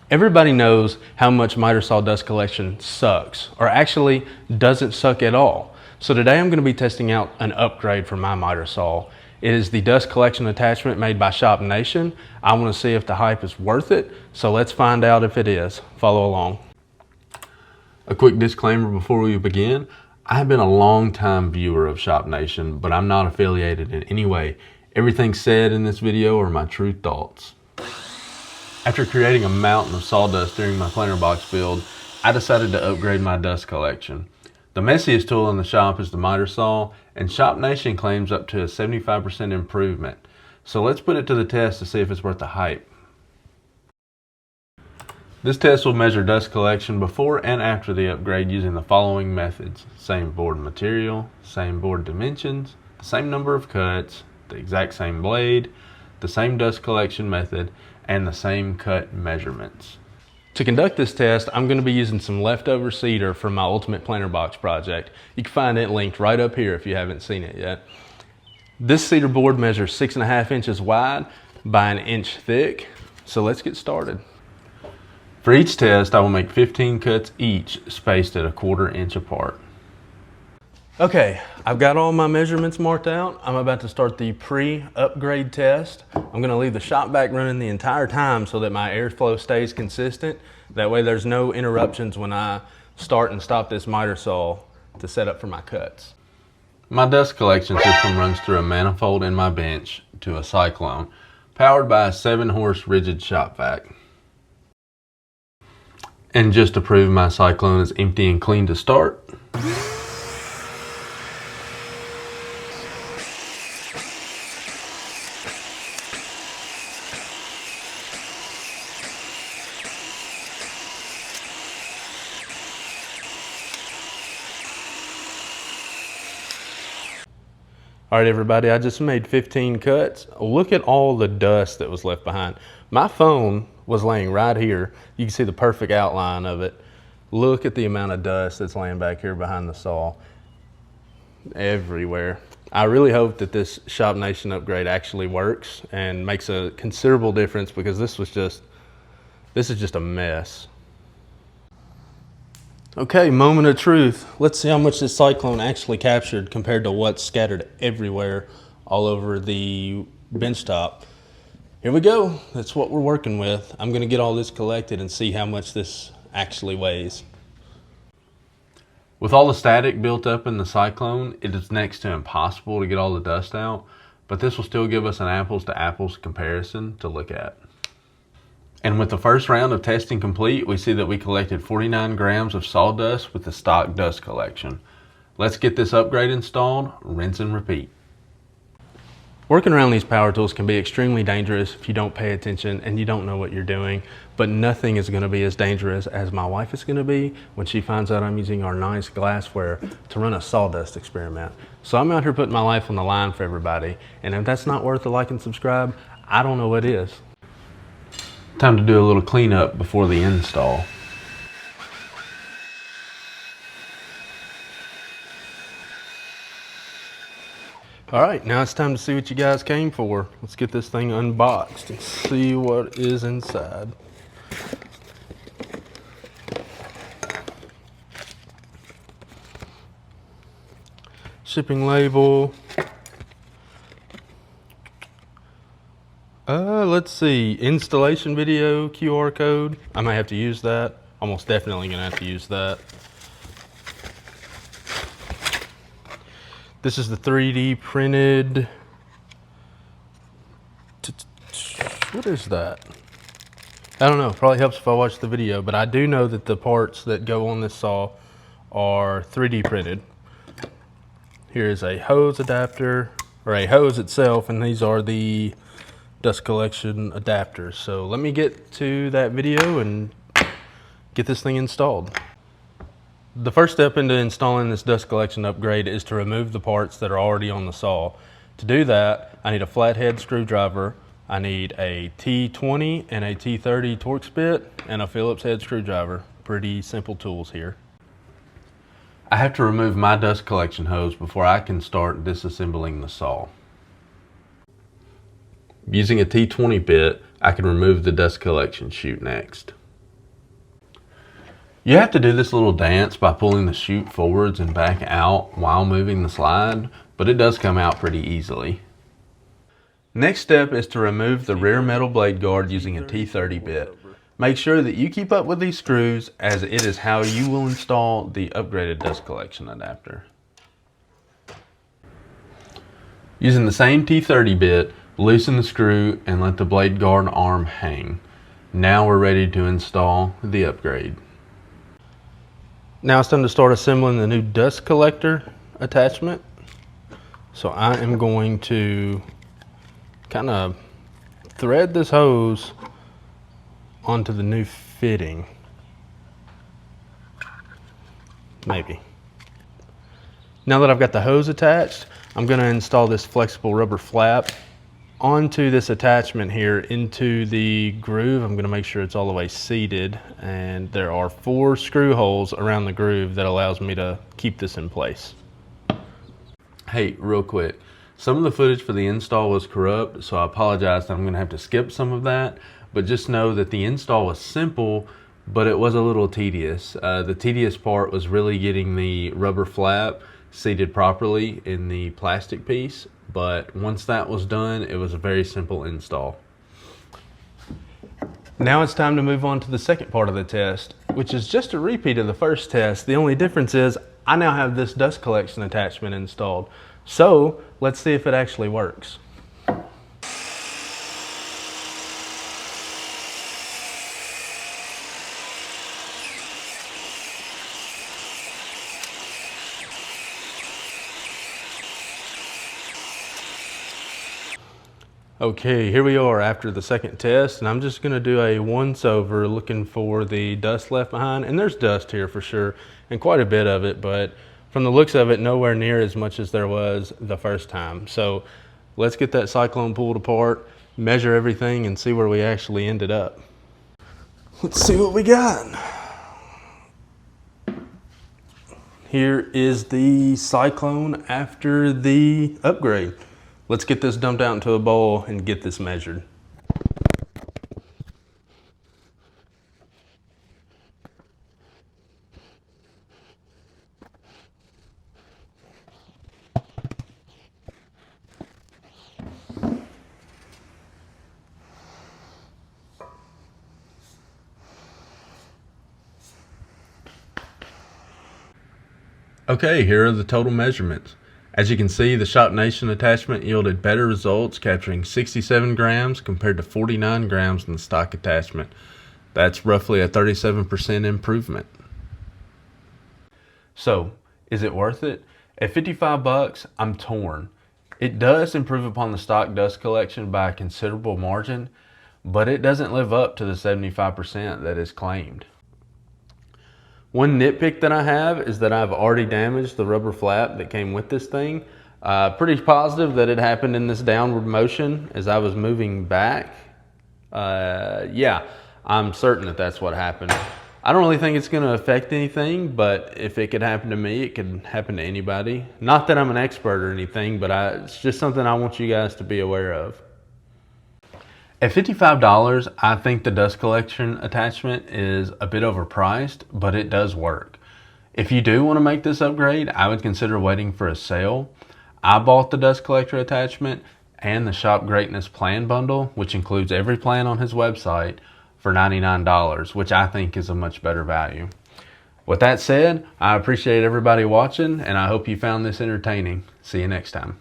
Everybody knows how much miter saw dust collection sucks, or actually doesn't suck at all. So today I'm going to be testing out an upgrade for my miter saw. It is the dust collection attachment made by Shop Nation. I want to see if the hype is worth it, so let's find out if it is. Follow along. A quick disclaimer before we begin. I have been a long-time viewer of Shop Nation, but I'm not affiliated in any way. Everything said in this video are my true thoughts. After creating a mountain of sawdust during my planter box build, I decided to upgrade my dust collection. The messiest tool in the shop is the miter saw, and Shop Nation claims up to a 75% improvement. So let's put it to the test to see if it's worth the hype. This test will measure dust collection before and after the upgrade using the following methods: same board material, same board dimensions, the same number of cuts, the exact same blade, the same dust collection method, and the same cut measurements. To conduct this test, I'm going to be using some leftover cedar from my Ultimate Planter Box project. You can find it linked right up here if you haven't seen it yet. This cedar board measures 6.5 inches wide by 1 inch thick, so let's get started. For each test, I will make 15 cuts each, spaced at 1/4 inch apart. Okay, I've got all my measurements marked out. I'm about to start the pre-upgrade test. I'm gonna leave the shop vac running the entire time so that my airflow stays consistent. That way there's no interruptions when I start and stop this miter saw to set up for my cuts. My dust collection system runs through a manifold in my bench to a cyclone, powered by a 7-horse rigid shop vac. And just to prove my cyclone is empty and clean to start, all right, everybody, I just made 15 cuts. Look at all the dust that was left behind. My phone was laying right here. You can see the perfect outline of it. Look at the amount of dust that's laying back here behind the saw. Everywhere. I really hope that this Shop Nation upgrade actually works and makes a considerable difference, because this is just a mess. Okay, moment of truth. Let's see how much this cyclone actually captured compared to what's scattered everywhere all over the bench top. Here we go. That's what we're working with. I'm gonna get all this collected and see how much this actually weighs. With all the static built up in the cyclone, it is next to impossible to get all the dust out, but this will still give us an apples to apples comparison to look at. And with the first round of testing complete, we see that we collected 49 grams of sawdust with the stock dust collection. Let's get this upgrade installed, rinse and repeat. Working around these power tools can be extremely dangerous if you don't pay attention and you don't know what you're doing, but nothing is going to be as dangerous as my wife is going to be when she finds out I'm using our nice glassware to run a sawdust experiment. So I'm out here putting my life on the line for everybody, and if that's not worth a like and subscribe, I don't know what is. Time to do a little cleanup before the install. All right, now it's time to see what you guys came for. Let's get this thing unboxed and see what is inside. Shipping label. Let's see, installation video, QR code. I might have to use that. Almost definitely gonna have to use that. This is the 3D printed, what is that? I don't know, probably helps if I watch the video, but I do know that the parts that go on this saw are 3D printed. Here is a hose adapter, or a hose itself, and these are the dust collection adapters. So let me get to that video and get this thing installed. The first step into installing this dust collection upgrade is to remove the parts that are already on the saw. To do that, I need a flathead screwdriver, I need a T20 and a T30 Torx bit, and a Phillips head screwdriver. Pretty simple tools here. I have to remove my dust collection hose before I can start disassembling the saw. Using a T20 bit, I can remove the dust collection chute next. You have to do this little dance by pulling the chute forwards and back out while moving the slide, but it does come out pretty easily. Next step is to remove the rear metal blade guard using a T30 bit. Make sure that you keep up with these screws, as it is how you will install the upgraded dust collection adapter. Using the same T30 bit, loosen the screw and let the blade guard arm hang. Now we're ready to install the upgrade. Now it's time to start assembling the new dust collector attachment. So I am going to kind of thread this hose onto the new fitting. Maybe. Now that I've got the hose attached, I'm going to install this flexible rubber flap onto this attachment here into the groove. I'm going to make sure it's all the way seated, and there are 4 screw holes around the groove that allows me to keep this in place. Hey, real quick, some of the footage for the install was corrupt, so I apologize that I'm going to have to skip some of that, but just know that the install was simple, but it was a little tedious. The tedious part was really getting the rubber flap seated properly in the plastic piece, but once that was done, it was a very simple install. Now it's time to move on to the second part of the test, which is just a repeat of the first test. The only difference is I now have this dust collection attachment installed. So let's see if it actually works. Okay, here we are after the second test, and I'm just going to do a once over looking for the dust left behind. And there's dust here for sure, and quite a bit of it, but from the looks of it, nowhere near as much as there was the first time. So let's get that cyclone pulled apart, measure everything, and see where we actually ended up. Let's see what we got. Here is the cyclone after the upgrade. Let's get this dumped out into a bowl and get this measured. Okay, here are the total measurements. As you can see, the Shop Nation attachment yielded better results, capturing 67 grams compared to 49 grams in the stock attachment. That's roughly a 37% improvement. So, is it worth it? At 55 bucks, I'm torn. It does improve upon the stock dust collection by a considerable margin, but it doesn't live up to the 75% that is claimed. One nitpick that I have is that I've already damaged the rubber flap that came with this thing. Pretty positive that it happened in this downward motion as I was moving back. Yeah, I'm certain that that's what happened. I don't really think it's going to affect anything, but if it could happen to me, it could happen to anybody. Not that I'm an expert or anything, but it's just something I want you guys to be aware of. At $55, I think the dust collection attachment is a bit overpriced, but it does work. If you do want to make this upgrade, I would consider waiting for a sale. I bought the dust collector attachment and the Shop Greatness plan bundle, which includes every plan on his website, for $99, which I think is a much better value. With that said, I appreciate everybody watching, and I hope you found this entertaining. See you next time.